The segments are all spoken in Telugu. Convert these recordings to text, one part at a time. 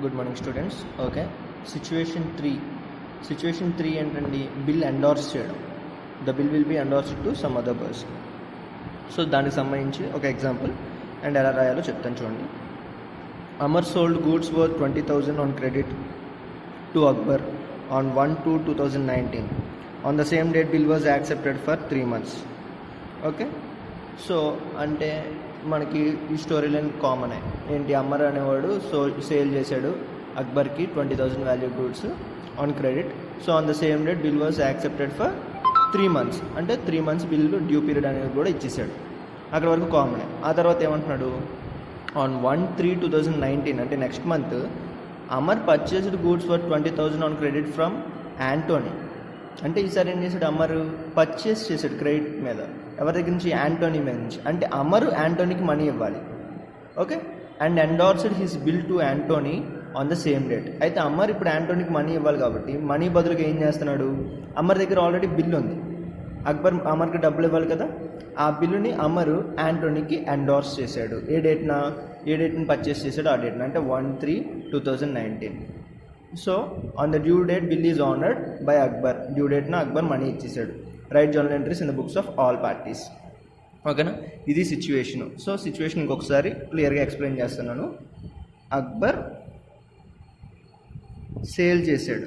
Good morning students. Okay, situation three ఏంటండి? బిల్ ఎండార్స్ చేయడం. The bill will be endorsed to some other person. So దానికి సంబంధించి ఒక ఎగ్జాంపుల్ అండ్ ఎలా రాయాలో చెప్తాను చూడండి. Amar sold goods worth 20,000 on credit to Akbar on 1/2/2019. On the same date bill was accepted for 3 months. Okay, so అంటే మనకి ఈ స్టోరీ లైన్ కామనే. ఏంటి, అమర్ అనేవాడు సేల్ చేశాడు అక్బర్కి 20,000 value goods on credit. So on the same date bill was accepted for 3 months. అంటే 3 months బిల్లు డ్యూ పీరియడ్ అనేది కూడా ఇచ్చేసాడు. అక్కడ వరకు కామనే. ఆ తర్వాత ఏమంటున్నాడు, ఆన్ 1/3/2019 అంటే next month Amar purchased goods for 20,000 on credit from Anthony. అంటే ఈసారి ఏం చేశాడు, అమర్ పర్చేస్ చేశాడు క్రెడిట్ మీద. ఎవరి దగ్గర నుంచి? యాంటోనీ మీద నుంచి. అంటే అమర్ యాంటోనీకి మనీ ఇవ్వాలి. Okay, and endorsed his bill to Anthony on the same date. అయితే అమర్ ఇప్పుడు యాంటోనీకి మనీ ఇవ్వాలి కాబట్టి మనీ బదులుగా ఏం చేస్తున్నాడు, అమర్ దగ్గర ఆల్రెడీ బిల్ ఉంది. అక్బర్ అమర్కి డబ్బులు ఇవ్వాలి కదా, ఆ బిల్లుని అమర్ యాంటోనీకి ఎండార్స్ చేశాడు. ఏ డేట్ని పర్చేస్ చేశాడు, ఆ డేట్ని, అంటే 1/3/2019. So on the due date bill is honoured by Akbar. Due డేట్న అక్బర్ మనీ ఇచ్చేసాడు. Write journal entries in the books of all parties. ఓకేనా, ఇది సిచ్యువేషను. సో సిచ్యువేషన్ ఇంకొకసారి క్లియర్గా ఎక్స్ప్లెయిన్ చేస్తున్నాను. అక్బర్ సేల్ చేశాడు,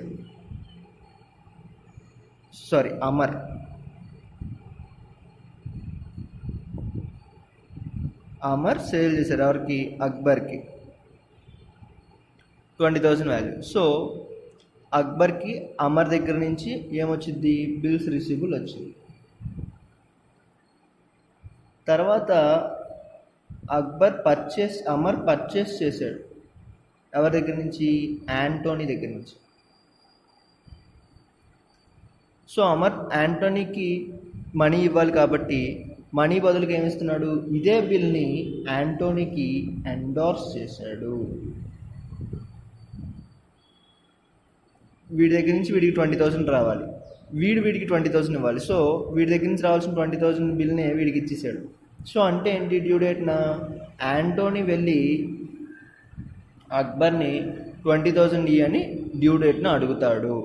అమర్ సేల్ చేశాడు ఎవరికి? అక్బర్కి 20,000 వాల్యూ. సో అక్బర్కి అమర్ దగ్గర నుంచి ఏమొచ్చింది, బిల్స్ రిసీబుల్ వచ్చింది. తర్వాత అమర్ పర్చేస్ చేశాడు ఎవరి దగ్గర నుంచి? యాంటోనీ దగ్గర నుంచి. సో అమర్ యాంటోనీకి మనీ ఇవ్వాలి కాబట్టి మనీ బదులుగా ఏమిస్తున్నాడు, ఇదే బిల్ని యాంటోనీకి ఎండార్స్ చేశాడు. వీడి దగ్గర నుంచి వీడికి 20,000 రావాలి, వీడికి 20,000 ఇవ్వాలి. సో వీడి దగ్గర నుంచి రావాల్సిన 20,000 బిల్నే వీడికి ఇచ్చేసాడు. సో అంటే ఏంటి, డ్యూ డేట్న యాంటోనీ వెళ్ళి అక్బర్ని 20,000 అని డ్యూ డేట్న అడుగుతాడు.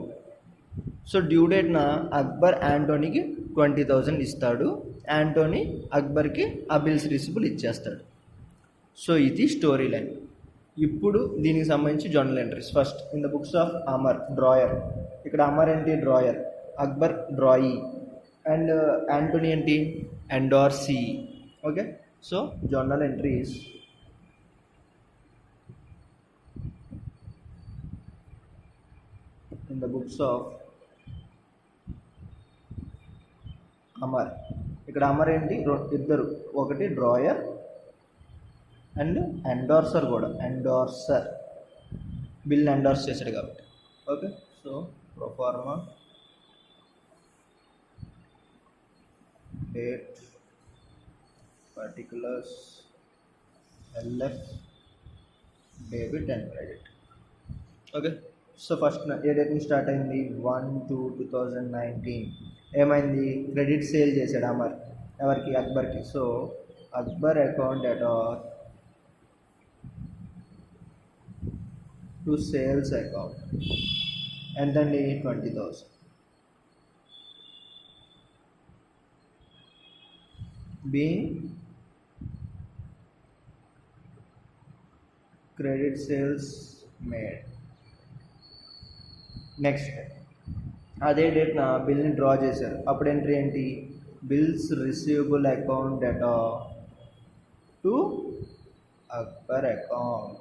సో డ్యూ డేట్న అక్బర్ యాంటోనీకి 20,000 ఇస్తాడు. యాంటోనీ అక్బర్కి ఆ బిల్స్ రిసిబుల్ ఇచ్చేస్తాడు. సో ఇది స్టోరీ లైన్. ఇప్పుడు దీనికి సంబంధించి journal entries. First in the books of Amar, drawer. ఇక్కడ అమర్ ఏంటి? Drawer. Akbar drawee. And Antony ఏంటి? Endorsee. Okay, so journal entries in the books of Amar. ఇక్కడ అమర్ ఏంటి? ఇద్దరు, ఒకటి డ్రాయర్ అండ్ ఎండార్సర్ కూడా. ఎండార్సర్ బిల్ ఎండార్స్ చేశాడు కాబట్టి. Okay, so proforma date particulars LF debit and credit. Okay, so first ఏ డేట్ నుంచి స్టార్ట్ అయింది? 1/2/2019. ఏమైంది? క్రెడిట్ సేల్ చేశాడు అమర్ ఎవరికి? అక్బర్కి. So Akbar account debtor to sales account ఎంతండి? 20,000. Being credit sales made. Next అదే డేట్న బిల్ని డ్రా చేశారు. అప్పుడు ఎంట్రీ ఏంటి? Bills receivable account debtor to Akbar account.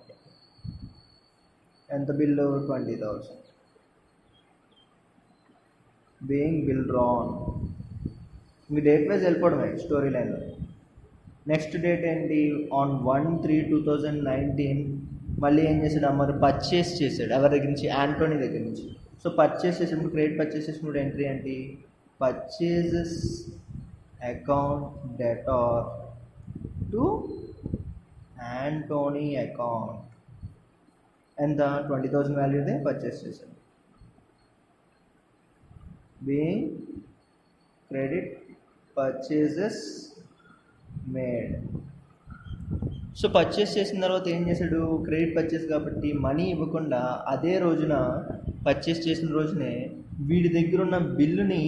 ఎంత బిల్లు? 20,000. Being bill drawn. మీ డేట్ వైజ్ వెళ్ళిపోవడమే స్టోరీ లైన్లో. నెక్స్ట్ డేట్ ఏంటి? ఆన్ 1/3/2019 మళ్ళీ ఏం చేశాడు అమర్? పర్చేస్ చేశాడు ఎవరి దగ్గర నుంచి? యాంటోనీ దగ్గర నుంచి. సో పర్చేస్ చేసినప్పుడు, క్రెడిట్ పర్చేస్ చేసినప్పుడు ఎంట్రీ ఏంటి? Purchases account debtor to Anthony account. ఎంత? 20,000 వాల్యూదే పర్చేస్ చేశాడు. Being credit purchases made. So purchase చేసిన తర్వాత ఏం చేశాడు, క్రెడిట్ పర్చేస్ కాబట్టి మనీ ఇవ్వకుండా అదే రోజున పర్చేస్ చేసిన రోజునే వీడి దగ్గర ఉన్న బిల్లుని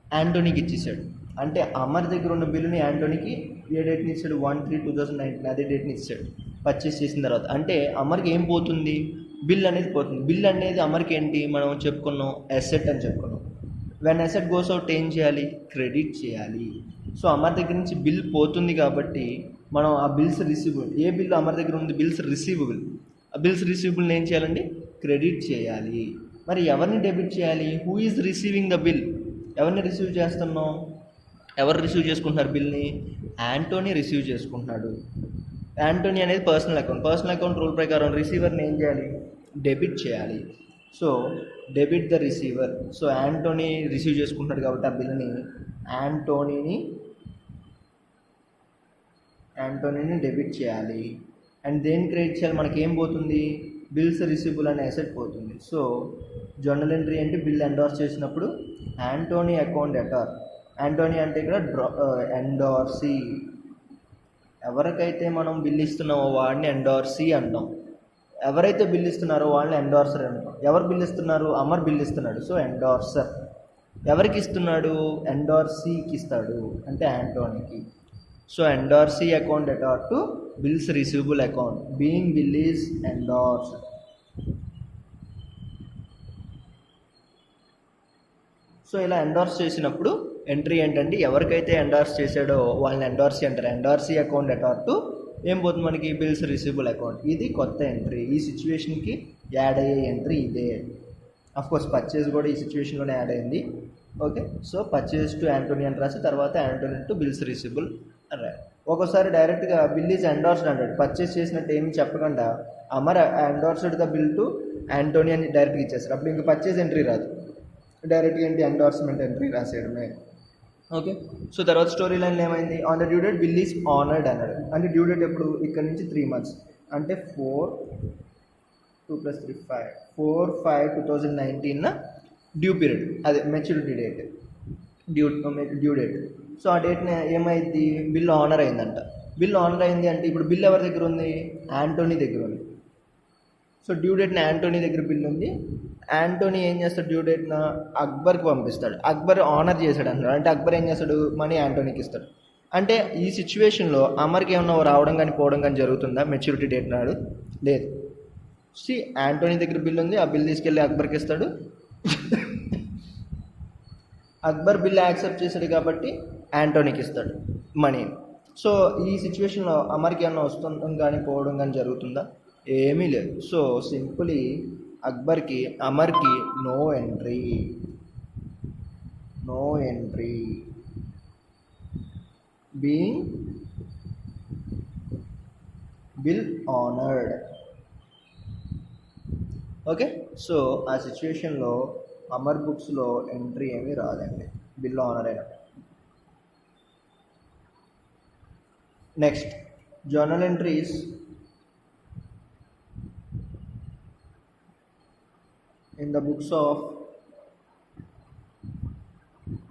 యాంటోనీకి ఇచ్చేసాడు. అంటే అమర్ దగ్గర ఉన్న బిల్లుని యాంటోనీకి ఏ డేట్ని ఇచ్చాడు, 1/3/2019 అదే డేట్ని ఇచ్చాడు పర్చేస్ చేసిన తర్వాత. అంటే అమర్కి ఏం పోతుంది, బిల్ అనేది పోతుంది. బిల్ అనేది అమర్కి ఏంటి, మనం చెప్పుకున్నాం అసెట్ అని చెప్పుకున్నాం. వెన్ అసెట్ గోస్ అవుట్ ఏం చేయాలి, క్రెడిట్ చేయాలి. సో అమర్ దగ్గర నుంచి బిల్ పోతుంది కాబట్టి మనం ఆ బిల్స్ రిసీవబుల్, ఏ బిల్ అమర్ దగ్గర ఉంది, బిల్స్ రిసీవబుల్, ఆ బిల్స్ రిసీవబుల్ని ఏం చేయాలండి, క్రెడిట్ చేయాలి. మరి ఎవరిని డెబిట్ చేయాలి, who is receiving the bill, ఎవరిని రిసీవ్ చేస్తున్నాం, ఎవరు రిసీవ్ చేసుకుంటున్నారు బిల్ని, యాంటోనీ రిసీవ్ చేసుకుంటున్నాడు. యాంటోనీ అనేది పర్సనల్ అకౌంట్ రూల్ ప్రకారం రిసీవర్ని ఏం చేయాలి, డెబిట్ చేయాలి. So debit the receiver. So Anthony receive చేసుకుంటున్నాడు కాబట్టి ఆ బిల్ని యాంటోనీని డెబిట్ చేయాలి. అండ్ దేని క్రెడిట్ చేయాలి, మనకి ఏం పోతుంది, బిల్స్ రిసీవబుల్ అనే అసెట్ పోతుంది. సో జర్నల్ ఎంట్రీ ఏంటి, బిల్ ఎండార్స్ చేసినప్పుడు యాంటోనీ అకౌంట్ డెటార్. యాంటోనీ అంటే ఇక్కడ ఎండార్సీ, ఎవరికైతే మనం బిల్ ఇస్తున్నామో వాడిని ఎండార్సీ అంటాం, ఎవరైతే బిల్ ఇస్తున్నారో వాళ్ళని ఎండార్సర్ అంటాం. ఎవరు బిల్ ఇస్తున్నారు, అమర్ బిల్ ఇస్తున్నాడు, సో ఎండార్సర్. ఎవరికి ఇస్తున్నాడు, ఎండార్సీకి ఇస్తాడు, అంటే యాంటోనీకి. So endorsee account debtor to bills receivable account being bill is endorsed. So ఇలా ఎండార్స్ చేసినప్పుడు ఎంట్రీ ఏంటంటే ఎవరికైతే ఎండార్స్ చేశాడో వాళ్ళని ఎండార్సీ అంటారు. ఎండార్సీ అకౌంట్ డెటార్ టు ఏం పోతుంది మనకి, బిల్స్ రిసీవబుల్ అకౌంట్. ఇది కొత్త ఎంట్రీ, ఈ సిచ్యువేషన్కి యాడ్ అయ్యే ఎంట్రీ ఇదే. అఫ్కోర్స్ పర్చేజ్ కూడా ఈ సిచ్యువేషన్లోనే యాడ్ అయింది. Okay, so purchase to Anthony అని రాసి తర్వాత యాంటోనీ టు బిల్స్ రిసీవబుల్ అని రాయాలి. ఒక్కోసారి డైరెక్ట్గా బిల్ ఈజ్ ఎండార్స్డ్ అంటాడు, పర్చేజ్ చేసినట్టు ఏమి చెప్పకుండా Amar endorsed the bill to Anthony అని డైరెక్ట్గా ఇచ్చేస్తారు. అప్పుడు ఇంకా పర్చేజ్ ఎంట్రీ రాదు, డైరెక్ట్గా ఏంటి ఎండార్స్మెంట్ ఎంట్రీ రాసేయడమే. ఓకే, సో తర్వాత స్టోరీ లైన్లో ఏమైంది, on the due date bill is honoured అన్నాడు. అంటే డ్యూ డేట్ ఎప్పుడు, ఇక్కడ నుంచి 3 months, అంటే 4 2 + 3 5 4/5/2019 డ్యూ పీరియడ్, అదే maturity date, due date. So ఆ డేట్ని ఏమైంది, బిల్ ఆనర్ అయిందంట. బిల్ ఆనర్ అయింది అంటే ఇప్పుడు బిల్ ఎవరి దగ్గర ఉంది, యాంటోనీ దగ్గర ఉంది. సో డ్యూ డేట్ని యాంటోనీ దగ్గర బిల్ ఉంది. యాంటోనీ ఏం చేస్తాడు, డ్యూ డేట్న అక్బర్కి పంపిస్తాడు. అక్బర్ ఆనర్ చేశాడు అన్నాడు, అంటే అక్బర్ ఏం చేస్తాడు, మనీ యాంటోనీకి ఇస్తాడు. అంటే ఈ సిచ్యువేషన్లో అమర్కి ఏమన్నా రావడం కానీ పోవడం కానీ జరుగుతుందా మెచ్యూరిటీ డేట్ నాడు, లేదు. యాంటోనీ దగ్గర బిల్ ఉంది, ఆ బిల్ తీసుకెళ్ళి అక్బర్కి ఇస్తాడు. అక్బర్ బిల్ యాక్సెప్ట్ చేశాడు కాబట్టి యాంటోనీకి ఇస్తాడు మనీ. సో ఈ సిచ్యువేషన్లో అమర్కి ఏమన్నా వస్తుండడం కానీ పోవడం కానీ జరుగుతుందా, ఏమీ లేదు. సో సింపుల్లీ అమర్కి no entry being bill honoured. Okay, so ఆ సిచ్యువేషన్లో అమర్ బుక్స్లో ఎంట్రీ ఏమీ రాదండి, బిల్ ఆనర్ అయినా. Next journal entries. In the books of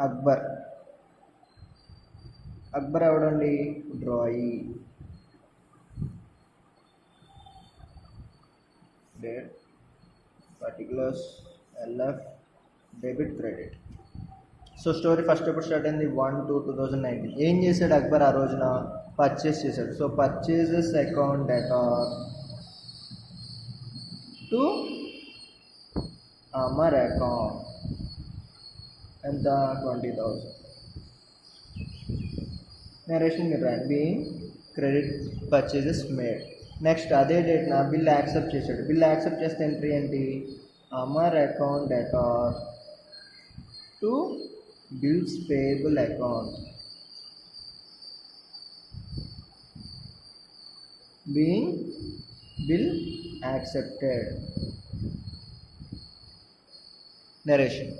Akbar ఎవడండి, drawee. Date, particulars, LF, debit, credit. So story first ఎప్పుడు స్టార్ట్ అయింది, 1/2/2019. ఏం చేశాడు అక్బర్ ఆ రోజున, పర్చేస్ చేశాడు. So purchases account debtor to Amar account, ఎంత, 20,000. నరేషన్ మీరు రాయండి, being credit purchases made. Next అదే డేట్న బిల్ యాక్సెప్ట్ చేశాడు. బిల్ యాక్సెప్ట్ చేస్తే ఎంట్రీ ఏంటి, Amar account debtor to bills payable account being bill accepted. Narration.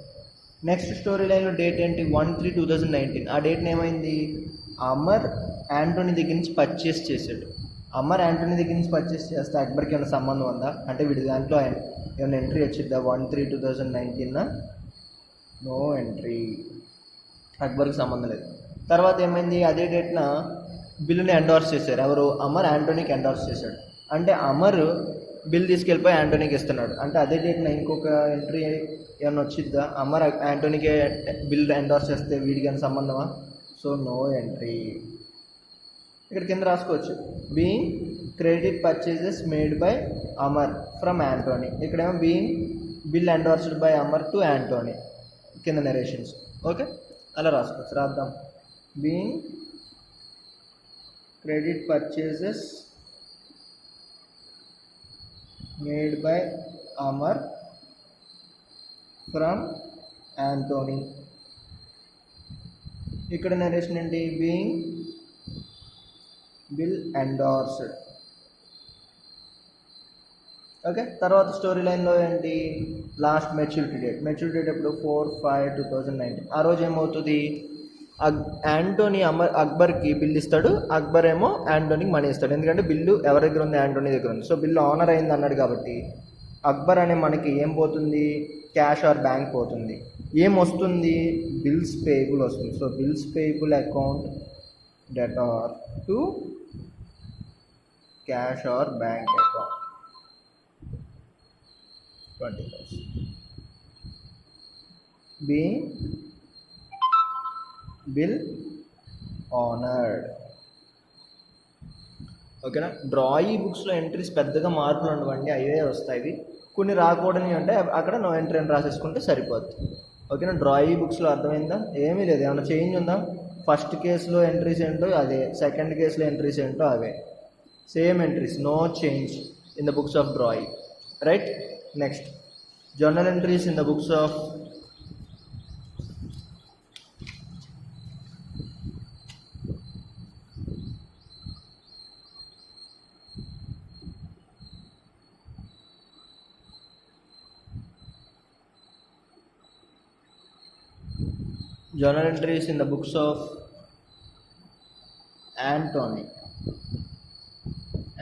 Next story లైన్లో డేట్ ఏంటి, 1/3/2019. ఆ డేట్ని ఏమైంది, అమర్ యాంటోనీ దగ్గర నుంచి పర్చేస్ చేశాడు. అమర్ యాంటోనీ దగ్గర నుంచి పర్చేస్ చేస్తే అక్బర్కి ఏమైనా సంబంధం ఉందా, అంటే వీడి దాంట్లో ఏమైనా ఎంట్రీ వచ్చిద్దా, 1/3/2019? నో ఎంట్రీ, అక్బర్కి సంబంధం లేదు. తర్వాత ఏమైంది, అదే డేట్న బిల్లుని ఎండార్స్ చేశారు. ఎవరు? అమర్ యాంటోనీకి ఎండార్స్ చేశాడు. అంటే అమర్ బిల్ తీసుకెళ్ళిపోయి యాంటోనీకి ఇస్తున్నాడు. అంటే అదే డేట్న ఇంకొక ఎంట్రీ ఏమన్నా వచ్చిద్దా? అమర్ యాంటోనీకే బిల్ ఎండార్స్ చేస్తే వీడికి అని సంబంధమా? So no entry. ఇక్కడ కింద రాసుకోవచ్చు, being credit purchases made by Amar from Antony. ఇక్కడేమో being bill endorsed by Amar to Antony కింద నెరేషన్స్. ఓకే, అలా రాసుకోవచ్చు. రాద్దాం, being credit purchases made by Amar from Antony. ఇక్కడ నరేషన్ ఏంటి? Being bill endorsed. ఓకే, తర్వాత స్టోరీ లైన్లో ఏంటి? Last maturity date. Maturity date ఎప్పుడు? 4/5/2019. ఆ రోజు ఏమవుతుంది? యాంటోనీ అక్బర్కి బిల్ ఇస్తాడు, అక్బర్ ఏమో యాంటోనీకి మనీ ఇస్తాడు. ఎందుకంటే బిల్లు ఎవరి దగ్గర ఉంది? యాంటోనీ దగ్గర ఉంది. సో బిల్లు ఆనర్ అయింది అన్నాడు కాబట్టి అక్బర్ అనే మనకి ఏం పోతుంది? క్యాష్ ఆర్ బ్యాంక్ పోతుంది. ఏం వస్తుంది? బిల్స్ పేయబుల్ వస్తుంది. So bills payable account debtor to cash or bank account 20,000. Being bill honored. ఓకేనా? డ్రాయి బుక్స్లో ఎంట్రీస్ పెద్దగా మార్పులు ఉండవండి, అవే వస్తాయి. కొన్ని రాకూడని అంటే అక్కడ నో ఎంట్రీ అని రాసేసుకుంటే సరిపోద్ది. ఓకేనా? డ్రాయి బుక్స్లో అర్థమైందా? ఏమీ లేదు. ఏమైనా చేంజ్ ఉందా? ఫస్ట్ కేసులో ఎంట్రీస్ ఏంటో అదే, సెకండ్ కేసులో ఎంట్రీస్ ఏంటో అవే, same entries, no change in the books of drawee. Right? Next, journal entries in the books of Antony.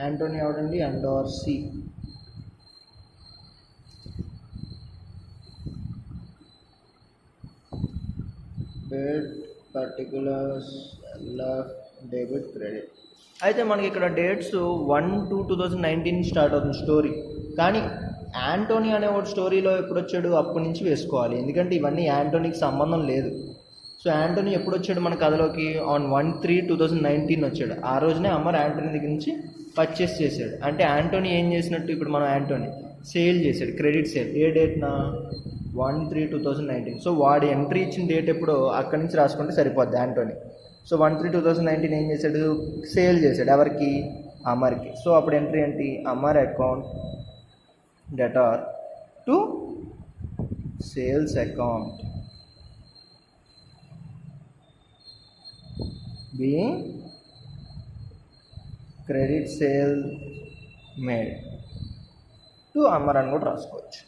Antony ఎవడండి? Endorsee. Date, particulars, left, debit, credit. అయితే మనకి ఇక్కడ డేట్స్ 1/2/2019 స్టార్ట్ అవుతుంది స్టోరీ. కానీ యాంటోనీ అనేవాడు స్టోరీలో ఎప్పుడు వచ్చాడు? అప్పటి నుంచి వేసుకోవాలి, ఎందుకంటే ఇవన్నీ యాంటోనీకి సంబంధం లేదు. సో యాంటోనీ ఎప్పుడు వచ్చాడు మన కథలోకి? ఆన్ 1/3/2019 వచ్చాడు. ఆ రోజునే అమర్ యాంటోనీ దగ్గర నుంచి పర్చేస్ చేశాడు. అంటే యాంటోనీ ఏం చేసినట్టు? ఇప్పుడు మనం యాంటోనీ సేల్ చేశాడు, క్రెడిట్ సేల్. ఏ డేట్న? 1/3/2019. సో వాడి ఎంట్రీ ఇచ్చిన డేట్ ఎప్పుడో అక్కడి నుంచి రాసుకుంటే సరిపోద్ది యాంటోనీ. సో 1/3/2019 ఏం చేశాడు? సేల్ చేశాడు. ఎవరికి? అమర్కి. సో అప్పుడు ఎంట్రీ ఏంటి? Amar account debtor to sales account being credit sale made to Amar అని కూడా రాసుకోవచ్చు.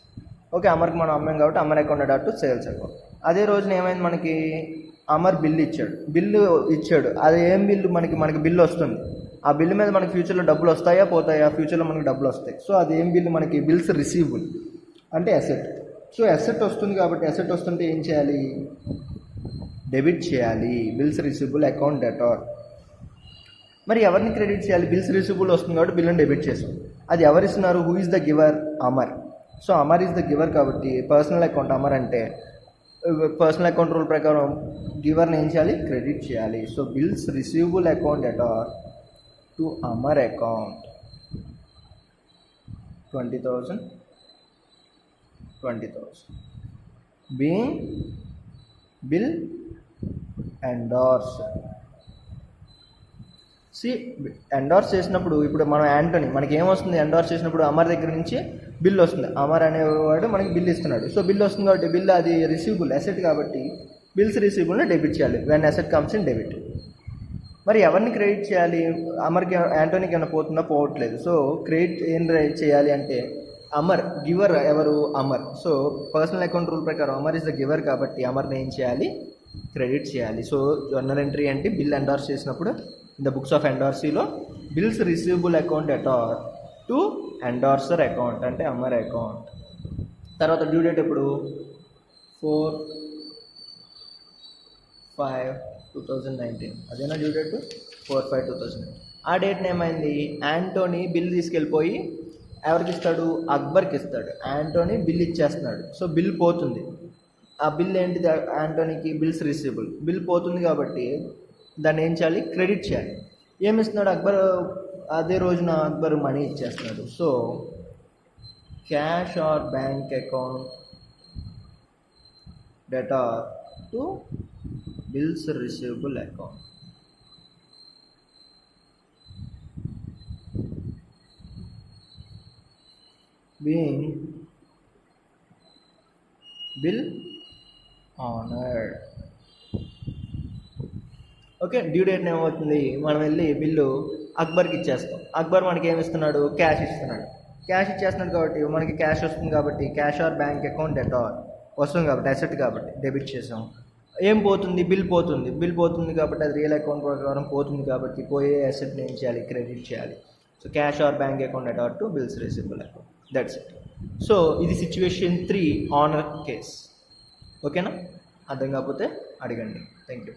ఓకే, అమర్కి మనం అమ్మాం కాబట్టి Amar account debtor to sales account. అదే రోజున ఏమైంది మనకి? అమర్ బిల్లు ఇచ్చాడు. అది ఏం బిల్లు? మనకి బిల్లు వస్తుంది. ఆ బిల్లు మీద మనకి ఫ్యూచర్లో డబ్బులు వస్తాయా పోతాయా? ఫ్యూచర్లో మనకి డబ్బులు వస్తాయి. సో అది ఏం బిల్లు? మనకి బిల్స్ రిసీవబుల్ అంటే అసెట్. సో అసెట్ వస్తుంది కాబట్టి అసెట్ వస్తుంటే ఏం చేయాలి? డెబిట్ చేయాలి. Bills receivable account debtor. మరి ఎవరిని క్రెడిట్ చేయాలి? బిల్స్ రిసీవబుల్ వస్తుంది కాబట్టి బిల్లుని డెబిట్ చేసాం. అది ఎవరిస్తున్నారు? Who is the giver? Amar. So Amar is the giver కాబట్టి పర్సనల్ అకౌంట్ అమర్ అంటే పర్సనల్ అకౌంట్ రూల్ ప్రకారం గివర్ని ఏం చేయాలి? క్రెడిట్ చేయాలి. So bills receivable account debtor to Amar account 20,000 being bill endorse. Endorse చేసినప్పుడు ఇప్పుడు మనం యాంటోనీ మనకి ఏమొస్తుంది? ఎండార్స్ చేసినప్పుడు అమర్ దగ్గర నుంచి బిల్ వస్తుంది. అమర్ అనేవాడు మనకి బిల్ ఇస్తున్నాడు. సో బిల్ వస్తుంది కాబట్టి బిల్ అది రిసీవబుల్ అసెట్ కాబట్టి బిల్స్ రిసీవబుల్ని డెబిట్ చేయాలి when asset comes in debit. మరి ఎవరిని క్రెడిట్ చేయాలి? అమర్కి, యాంటోనీకి ఏమైనా పోతుందా? పోవట్లేదు. సో క్రెడిట్ ఏం చేయాలి అంటే అమర్, గివర్ ఎవరు? Amar. So personal account rule ప్రకారం అమర్ ఇస్ ద గివర్ కాబట్టి అమర్ని ఏం చేయాలి? క్రెడిట్ చేయాలి. సో జర్నల్ ఎంట్రీ అంటే బిల్ ఎండార్స్ చేసినప్పుడు ఇన్ ద బుక్స్ ఆఫ్ ఎండార్సీలో bills receivable account debtor to endorser account అంటే అమర్ అకౌంట్. తర్వాత డ్యూ డేట్ ఎప్పుడు? 4/5/2019. అదేనా డ్యూ డేట్? 4/5/2000. ఆ డేట్ని ఏమైంది, యాంటోనీ బిల్ తీసుకెళ్ళిపోయి ఎవరికి ఇస్తాడు, అక్బర్కి ఇస్తాడు. యాంటోనీ బిల్ ఇచ్చేస్తున్నాడు. సో బిల్ పోతుంది. ఆ బిల్ ఏంటిది, యాంటోనీకి బిల్స్ రిసీవబుల్. బిల్ పోతుంది కాబట్టి దాన్ని ఏం చేయాలి, క్రెడిట్ చేయాలి. ఏమి ఇస్తున్నాడు అక్బర్, అదే రోజున అక్బర్ మనీ ఇచ్చేస్తున్నాడు. So cash or bank account debtor to bills receivable account. being bill honored. Okay, due date ఏమవుతుంది, మనం వెళ్ళి బిల్లు అక్బర్కి ఇచ్చేస్తాం. అక్బర్ మనకి ఏమి ఇస్తున్నాడు, క్యాష్ ఇస్తున్నాడు. క్యాష్ ఇచ్చేస్తున్నాడు కాబట్టి మనకి క్యాష్ వస్తుంది. కాబట్టి cash or bank account debtor వస్తుంది కాబట్టి అసెట్ కాబట్టి డెబిట్ చేసాం. ఏం పోతుంది, బిల్ పోతుంది. బిల్ పోతుంది కాబట్టి అది రియల్ అకౌంట్ ప్రకారం పోతుంది కాబట్టి పోయే అసెట్ని ఏం చేయాలి, క్రెడిట్ చేయాలి. So cash or bank account debtor to bills receivable account. That's it. So ఇది సిచ్యువేషన్ 3 ఆనర్ కేస్. ఓకేనా, అర్థం కాకపోతే అడగండి. Thank you.